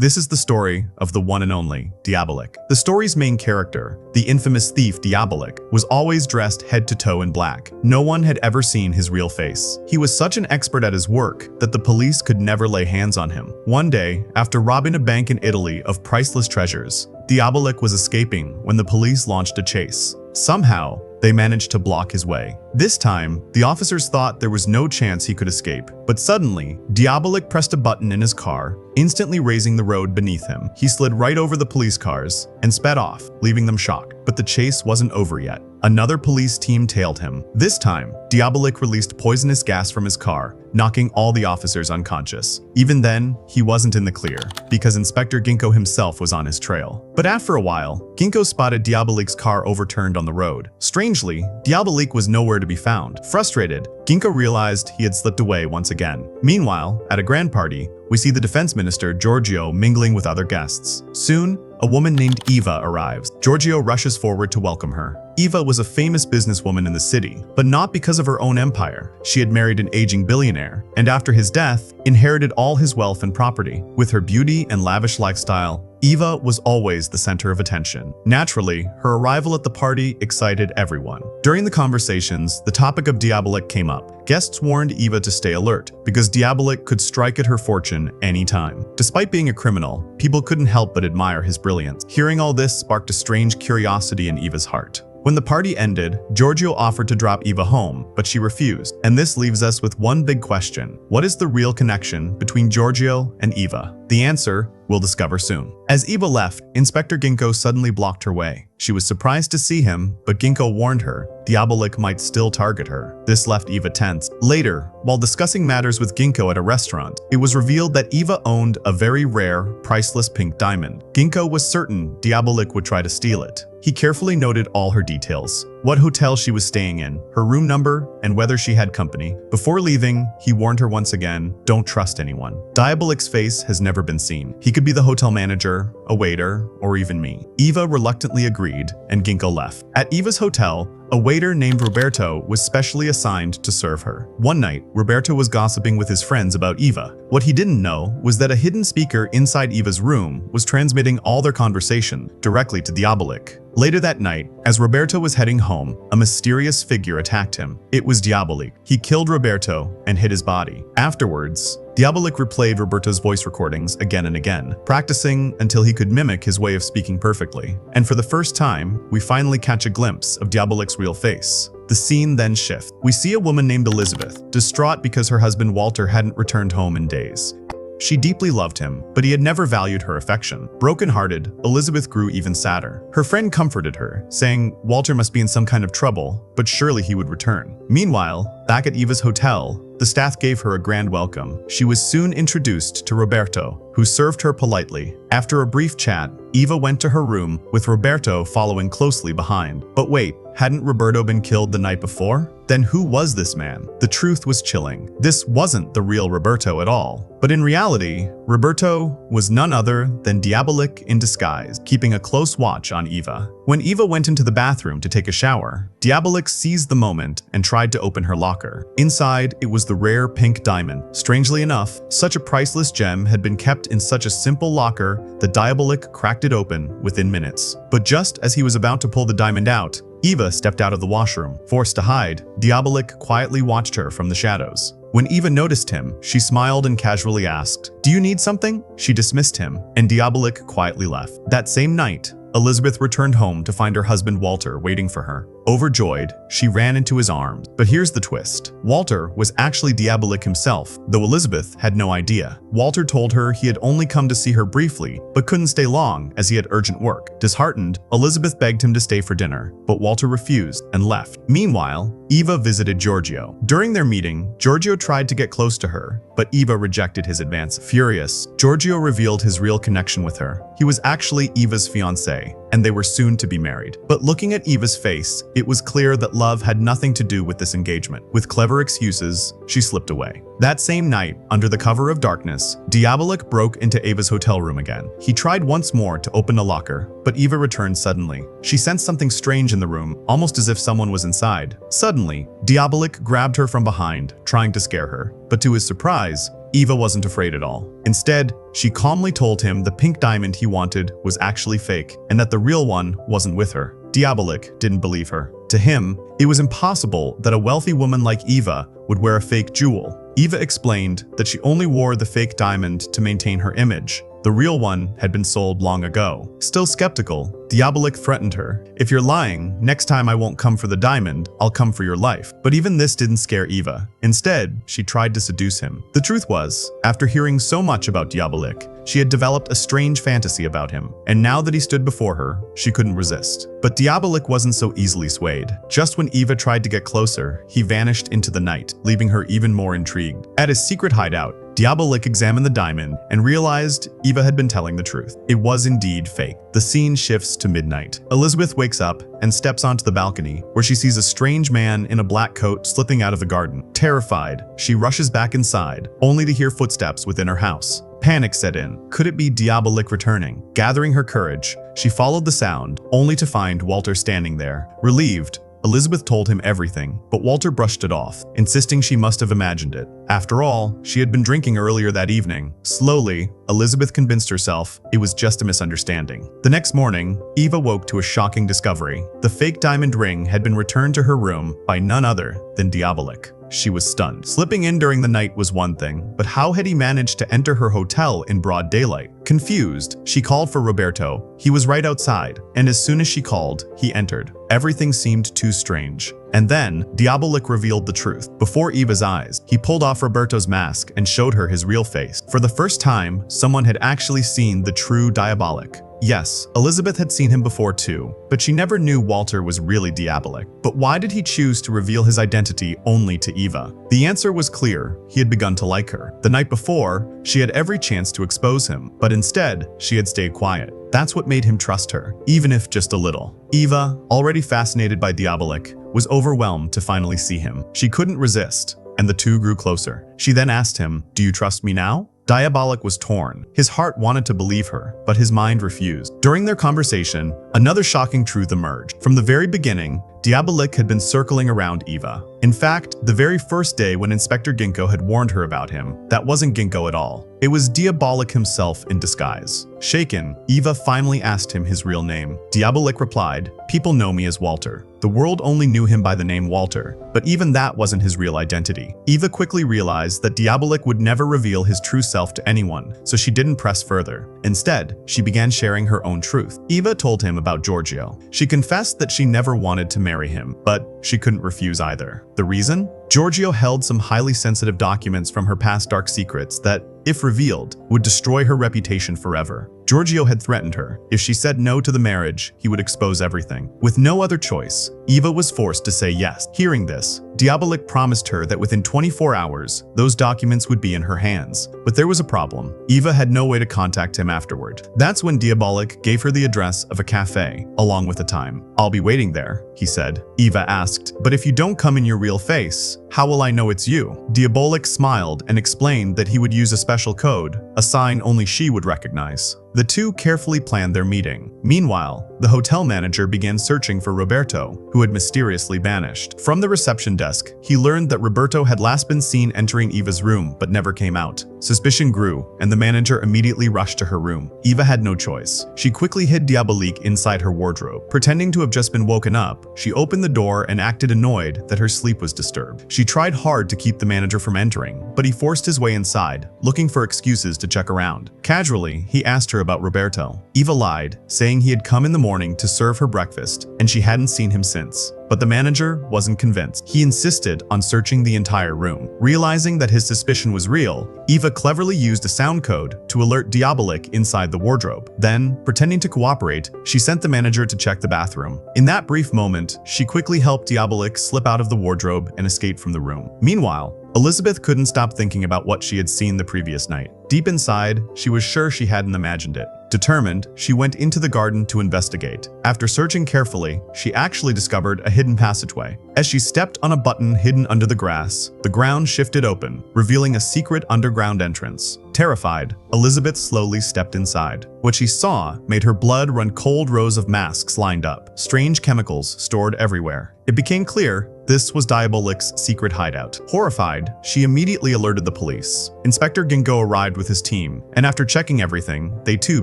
This is the story of the one and only Diabolik. The story's main character, the infamous thief Diabolik, was always dressed head to toe in black. No one had ever seen his real face. He was such an expert at his work that the police could never lay hands on him. One day, after robbing a bank in Italy of priceless treasures, Diabolik was escaping when the police launched a chase. Somehow, they managed to block his way. This time, the officers thought there was no chance he could escape. But suddenly, Diabolik pressed a button in his car, instantly raising the road beneath him. He slid right over the police cars and sped off, leaving them shocked. But the chase wasn't over yet. Another police team tailed him. This time, Diabolik released poisonous gas from his car, knocking all the officers unconscious. Even then, he wasn't in the clear, because Inspector Ginkgo himself was on his trail. But after a while, Ginkgo spotted Diabolik's car overturned on the road. Strangely, Diabolik was nowhere to be found. Frustrated, Ginkgo realized he had slipped away once again. Meanwhile, at a grand party, we see the defense minister, Giorgio, mingling with other guests. Soon, a woman named Eva arrives. Giorgio rushes forward to welcome her. Eva was a famous businesswoman in the city, but not because of her own empire. She had married an aging billionaire, and after his death, inherited all his wealth and property. With her beauty and lavish lifestyle, Eva was always the center of attention. Naturally, her arrival at the party excited everyone. During the conversations, the topic of Diabolik came up. Guests warned Eva to stay alert, because Diabolik could strike at her fortune anytime. Despite being a criminal, people couldn't help but admire his brilliance. Hearing all this sparked a strange curiosity in Eva's heart. When the party ended, Giorgio offered to drop Eva home, but she refused. And this leaves us with one big question. What is the real connection between Giorgio and Eva? The answer we'll discover soon. As Eva left, Inspector Ginkgo suddenly blocked her way. She was surprised to see him, but Ginkgo warned her Diabolik might still target her. This left Eva tense. Later, while discussing matters with Ginkgo at a restaurant, it was revealed that Eva owned a very rare, priceless pink diamond. Ginkgo was certain Diabolik would try to steal it. He carefully noted all her details, what hotel she was staying in, her room number, and whether she had company. Before leaving, he warned her once again, don't trust anyone. Diabolik's face has never been seen. He could be the hotel manager, a waiter, or even me. Eva reluctantly agreed, and Ginkgo left. At Eva's hotel, a waiter named Roberto was specially assigned to serve her. One night, Roberto was gossiping with his friends about Eva. What he didn't know was that a hidden speaker inside Eva's room was transmitting all their conversation directly to Diabolik. Later that night, as Roberto was heading home, a mysterious figure attacked him. It was Diabolik. He killed Roberto and hid his body. Afterwards, Diabolik replayed Roberto's voice recordings again and again, practicing until he could mimic his way of speaking perfectly. And for the first time, we finally catch a glimpse of Diabolik's real face. The scene then shifts. We see a woman named Elizabeth, distraught because her husband Walter hadn't returned home in days. She deeply loved him, but he had never valued her affection. Broken-hearted, Elizabeth grew even sadder. Her friend comforted her, saying Walter must be in some kind of trouble, but surely he would return. Meanwhile, back at Eva's hotel, the staff gave her a grand welcome. She was soon introduced to Roberto, who served her politely. After a brief chat, Eva went to her room, with Roberto following closely behind. But wait, hadn't Roberto been killed the night before? Then who was this man? The truth was chilling. This wasn't the real Roberto at all. But in reality, Roberto was none other than Diabolik in disguise, keeping a close watch on Eva. When Eva went into the bathroom to take a shower, Diabolik seized the moment and tried to open her locker. Inside, it was the rare pink diamond. Strangely enough, such a priceless gem had been kept in such a simple locker that Diabolik cracked it open within minutes. But just as he was about to pull the diamond out, Eva stepped out of the washroom. Forced to hide, Diabolik quietly watched her from the shadows. When Eva noticed him, she smiled and casually asked, "Do you need something?" She dismissed him, and Diabolik quietly left. That same night, Elizabeth returned home to find her husband Walter waiting for her. Overjoyed, she ran into his arms. But here's the twist. Walter was actually Diabolik himself, though Elizabeth had no idea. Walter told her he had only come to see her briefly, but couldn't stay long as he had urgent work. Disheartened, Elizabeth begged him to stay for dinner, but Walter refused and left. Meanwhile, Eva visited Giorgio. During their meeting, Giorgio tried to get close to her, but Eva rejected his advance. Furious, Giorgio revealed his real connection with her. He was actually Eva's fiancé, and they were soon to be married. But looking at Eva's face, it was clear that love had nothing to do with this engagement. With clever excuses, she slipped away. That same night, under the cover of darkness, Diabolik broke into Eva's hotel room again. He tried once more to open the locker, but Eva returned suddenly. She sensed something strange in the room, almost as if someone was inside. Suddenly, Diabolik grabbed her from behind, trying to scare her. But to his surprise, Eva wasn't afraid at all. Instead, she calmly told him the pink diamond he wanted was actually fake and that the real one wasn't with her. Diabolik didn't believe her. To him, it was impossible that a wealthy woman like Eva would wear a fake jewel. Eva explained that she only wore the fake diamond to maintain her image. The real one had been sold long ago. Still skeptical, Diabolik threatened her. "If you're lying, next time I won't come for the diamond, I'll come for your life." But even this didn't scare Eva. Instead, she tried to seduce him. The truth was, after hearing so much about Diabolik, she had developed a strange fantasy about him, and now that he stood before her, she couldn't resist. But Diabolik wasn't so easily swayed. Just when Eva tried to get closer, he vanished into the night, leaving her even more intrigued. At his secret hideout, Diabolik examined the diamond and realized Eva had been telling the truth. It was indeed fake. The scene shifts to midnight. Elizabeth wakes up and steps onto the balcony, where she sees a strange man in a black coat slipping out of the garden. Terrified, she rushes back inside, only to hear footsteps within her house. Panic set in. Could it be Diabolik returning? Gathering her courage, she followed the sound, only to find Walter standing there. Relieved, Elizabeth told him everything, but Walter brushed it off, insisting she must have imagined it. After all, she had been drinking earlier that evening. Slowly, Elizabeth convinced herself it was just a misunderstanding. The next morning, Eva woke to a shocking discovery. The fake diamond ring had been returned to her room by none other than Diabolik. She was stunned. Slipping in during the night was one thing, but how had he managed to enter her hotel in broad daylight? Confused, she called for Roberto. He was right outside, and as soon as she called, he entered. Everything seemed too strange. And then, Diabolik revealed the truth. Before Eva's eyes, he pulled off Roberto's mask and showed her his real face. For the first time, someone had actually seen the true Diabolik. Yes, Elizabeth had seen him before too, but she never knew Walter was really Diabolik. But why did he choose to reveal his identity only to Eva? The answer was clear. He had begun to like her. The night before, she had every chance to expose him, but instead, she had stayed quiet. That's what made him trust her, even if just a little. Eva, already fascinated by Diabolik, was overwhelmed to finally see him. She couldn't resist, and the two grew closer. She then asked him, "Do you trust me now?" Diabolik was torn. His heart wanted to believe her, but his mind refused. During their conversation, another shocking truth emerged. From the very beginning, Diabolik had been circling around Eva. In fact, the very first day when Inspector Ginkgo had warned her about him, that wasn't Ginkgo at all. It was Diabolik himself in disguise. Shaken, Eva finally asked him his real name. Diabolik replied, "People know me as Walter." The world only knew him by the name Walter, but even that wasn't his real identity. Eva quickly realized that Diabolik would never reveal his true self to anyone, so she didn't press further. Instead, she began sharing her own truth. Eva told him about Giorgio. She confessed that she never wanted to marry him, but she couldn't refuse either. The reason? Giorgio held some highly sensitive documents from her past dark secrets that, if revealed, would destroy her reputation forever. Giorgio had threatened her. If she said no to the marriage, he would expose everything. With no other choice, Eva was forced to say yes. Hearing this, Diabolik promised her that within 24 hours, those documents would be in her hands. But there was a problem. Eva had no way to contact him afterward. That's when Diabolik gave her the address of a cafe, along with the time. "I'll be waiting there," he said. Eva asked, "But if you don't come in your real face, how will I know it's you?" Diabolik smiled and explained that he would use a special code, a sign only she would recognize. The two carefully planned their meeting. Meanwhile, the hotel manager began searching for Roberto, who had mysteriously vanished. From the reception desk, he learned that Roberto had last been seen entering Eva's room but never came out. Suspicion grew, and the manager immediately rushed to her room. Eva had no choice. She quickly hid Diabolik inside her wardrobe. Pretending to have just been woken up, she opened the door and acted annoyed that her sleep was disturbed. She tried hard to keep the manager from entering, but he forced his way inside, looking for excuses to check around. Casually, he asked her about Roberto. Eva lied, saying he had come in the morning to serve her breakfast, and she hadn't seen him since. But the manager wasn't convinced. He insisted on searching the entire room. Realizing that his suspicion was real, Eva cleverly used a sound code to alert Diabolik inside the wardrobe. Then, pretending to cooperate, she sent the manager to check the bathroom. In that brief moment, she quickly helped Diabolik slip out of the wardrobe and escape from the room. Meanwhile, Elizabeth couldn't stop thinking about what she had seen the previous night. Deep inside, she was sure she hadn't imagined it. Determined, she went into the garden to investigate. After searching carefully, she actually discovered a hidden passageway. As she stepped on a button hidden under the grass, the ground shifted open, revealing a secret underground entrance. Terrified, Elizabeth slowly stepped inside. What she saw made her blood run cold. Rows of masks lined up, strange chemicals stored everywhere. It became clear This was Diabolic's secret hideout. Horrified, she immediately alerted the police. Inspector Ginkgo arrived with his team, and after checking everything, they too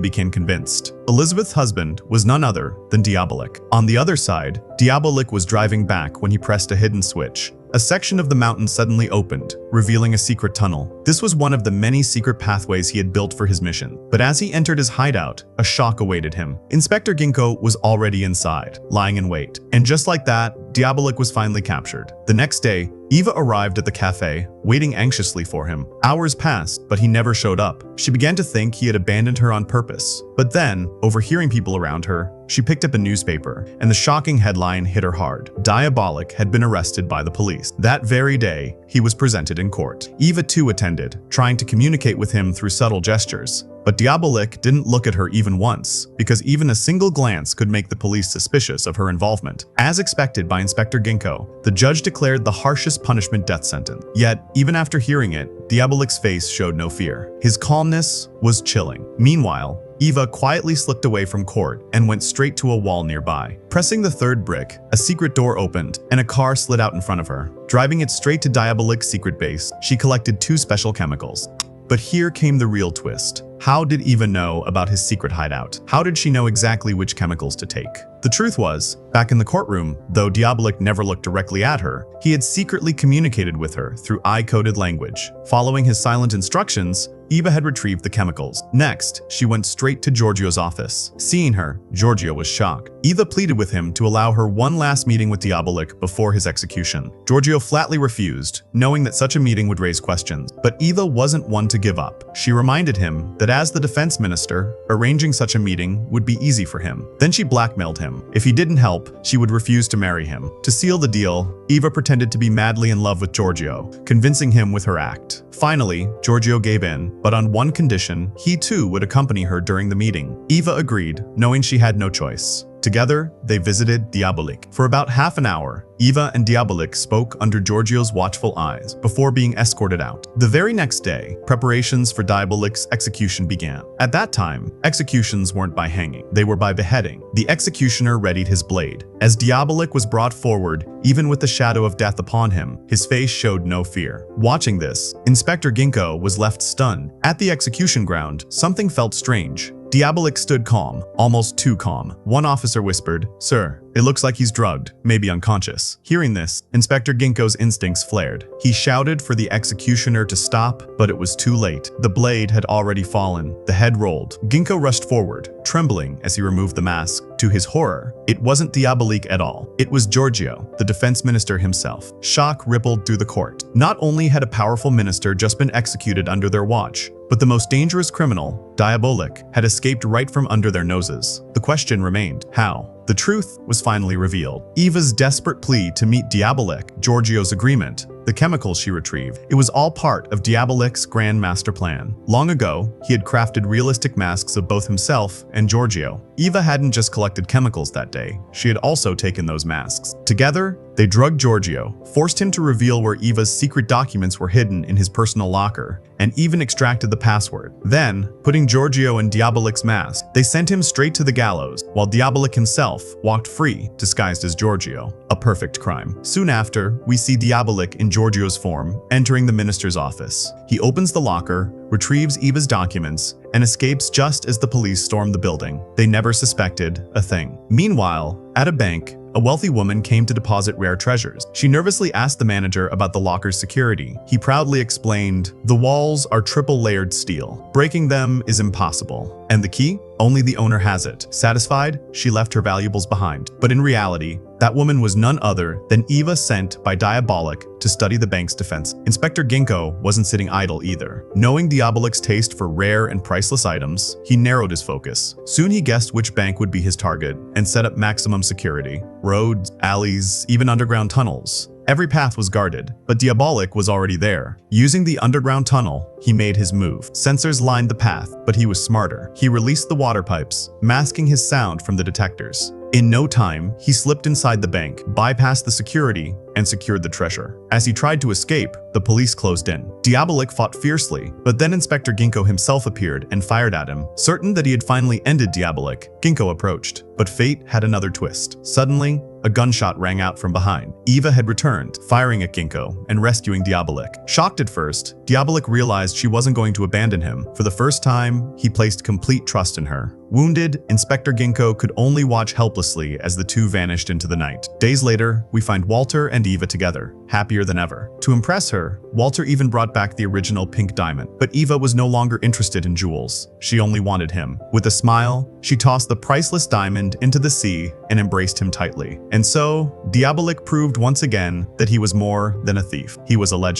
became convinced. Elizabeth's husband was none other than Diabolik. On the other side, Diabolik was driving back when he pressed a hidden switch. A section of the mountain suddenly opened, revealing a secret tunnel. This was one of the many secret pathways he had built for his mission. But as he entered his hideout, a shock awaited him. Inspector Ginkgo was already inside, lying in wait. And just like that, Diabolik was finally captured. The next day, Eva arrived at the cafe, waiting anxiously for him. Hours passed, but he never showed up. She began to think he had abandoned her on purpose. But then, overhearing people around her, she picked up a newspaper, and the shocking headline hit her hard. Diabolik had been arrested by the police. That very day, he was presented in court. Eva too attended, trying to communicate with him through subtle gestures. But Diabolik didn't look at her even once, because even a single glance could make the police suspicious of her involvement. As expected by Inspector Ginkgo, the judge declared the harshest punishment death sentence. Yet, even after hearing it, Diabolik's face showed no fear. His calmness was chilling. Meanwhile, Eva quietly slipped away from court and went straight to a wall nearby. Pressing the third brick, a secret door opened and a car slid out in front of her. Driving it straight to Diabolik's secret base, she collected 2 special chemicals. But here came the real twist. How did Eva know about his secret hideout? How did she know exactly which chemicals to take? The truth was, back in the courtroom, though Diabolik never looked directly at her, he had secretly communicated with her through eye-coded language. Following his silent instructions, Eva had retrieved the chemicals. Next, she went straight to Giorgio's office. Seeing her, Giorgio was shocked. Eva pleaded with him to allow her one last meeting with Diabolik before his execution. Giorgio flatly refused, knowing that such a meeting would raise questions. But Eva wasn't one to give up. She reminded him that as the defense minister, arranging such a meeting would be easy for him. Then she blackmailed him. If he didn't help, she would refuse to marry him. To seal the deal, Eva pretended to be madly in love with Giorgio, convincing him with her act. Finally, Giorgio gave in, but on one condition, he too would accompany her during the meeting. Eva agreed, knowing she had no choice. Together, they visited Diabolik. For about half an hour, Eva and Diabolik spoke under Giorgio's watchful eyes before being escorted out. The very next day, preparations for Diabolik's execution began. At that time, executions weren't by hanging, they were by beheading. The executioner readied his blade. As Diabolik was brought forward, even with the shadow of death upon him, his face showed no fear. Watching this, Inspector Ginkgo was left stunned. At the execution ground, something felt strange. Diabolik stood calm, almost too calm. One officer whispered, "Sir, it looks like he's drugged, maybe unconscious." Hearing this, Inspector Ginkgo's instincts flared. He shouted for the executioner to stop, but it was too late. The blade had already fallen. The head rolled. Ginkgo rushed forward, trembling as he removed the mask. To his horror, it wasn't Diabolik at all. It was Giorgio, the defense minister himself. Shock rippled through the court. Not only had a powerful minister just been executed under their watch, but the most dangerous criminal, Diabolik, had escaped right from under their noses. The question remained, how? The truth was finally revealed. Eva's desperate plea to meet Diabolik, Giorgio's agreement, the chemicals she retrieved, it was all part of Diabolik's grand master plan. Long ago, he had crafted realistic masks of both himself and Giorgio. Eva hadn't just collected chemicals that day, she had also taken those masks. Together, they drugged Giorgio, forced him to reveal where Eva's secret documents were hidden in his personal locker, and even extracted the password. Then, putting Giorgio in Diabolik's mask, they sent him straight to the gallows, while Diabolik himself walked free, disguised as Giorgio. A perfect crime. Soon after, we see Diabolik in Giorgio's form, entering the minister's office. He opens the locker, retrieves Eva's documents, and escapes just as the police storm the building. They never suspected a thing. Meanwhile, at a bank, a wealthy woman came to deposit rare treasures. She nervously asked the manager about the locker's security. He proudly explained, "The walls are triple-layered steel. Breaking them is impossible. And the key? Only the owner has it." Satisfied, she left her valuables behind. But in reality, that woman was none other than Eva sent by Diabolik to study the bank's defense. Inspector Ginkgo wasn't sitting idle either. Knowing Diabolik's taste for rare and priceless items, he narrowed his focus. Soon he guessed which bank would be his target and set up maximum security. Roads, alleys, even underground tunnels. Every path was guarded, but Diabolik was already there. Using the underground tunnel, he made his move. Sensors lined the path, but he was smarter. He released the water pipes, masking his sound from the detectors. In no time, he slipped inside the bank, bypassed the security, and secured the treasure. As he tried to escape, the police closed in. Diabolik fought fiercely, but then Inspector Ginkgo himself appeared and fired at him. Certain that he had finally ended Diabolik, Ginkgo approached. But fate had another twist. Suddenly, a gunshot rang out from behind. Eva had returned, firing at Ginkgo and rescuing Diabolik. Shocked at first, Diabolik realized she wasn't going to abandon him. For the first time, he placed complete trust in her. Wounded, Inspector Ginkgo could only watch helplessly as the two vanished into the night. Days later, we find Walter and Eva together, happier than ever. To impress her, Walter even brought back the original pink diamond. But Eva was no longer interested in jewels. She only wanted him. With a smile, she tossed the priceless diamond into the sea and embraced him tightly. And so, Diabolik proved once again that he was more than a thief. He was a legend.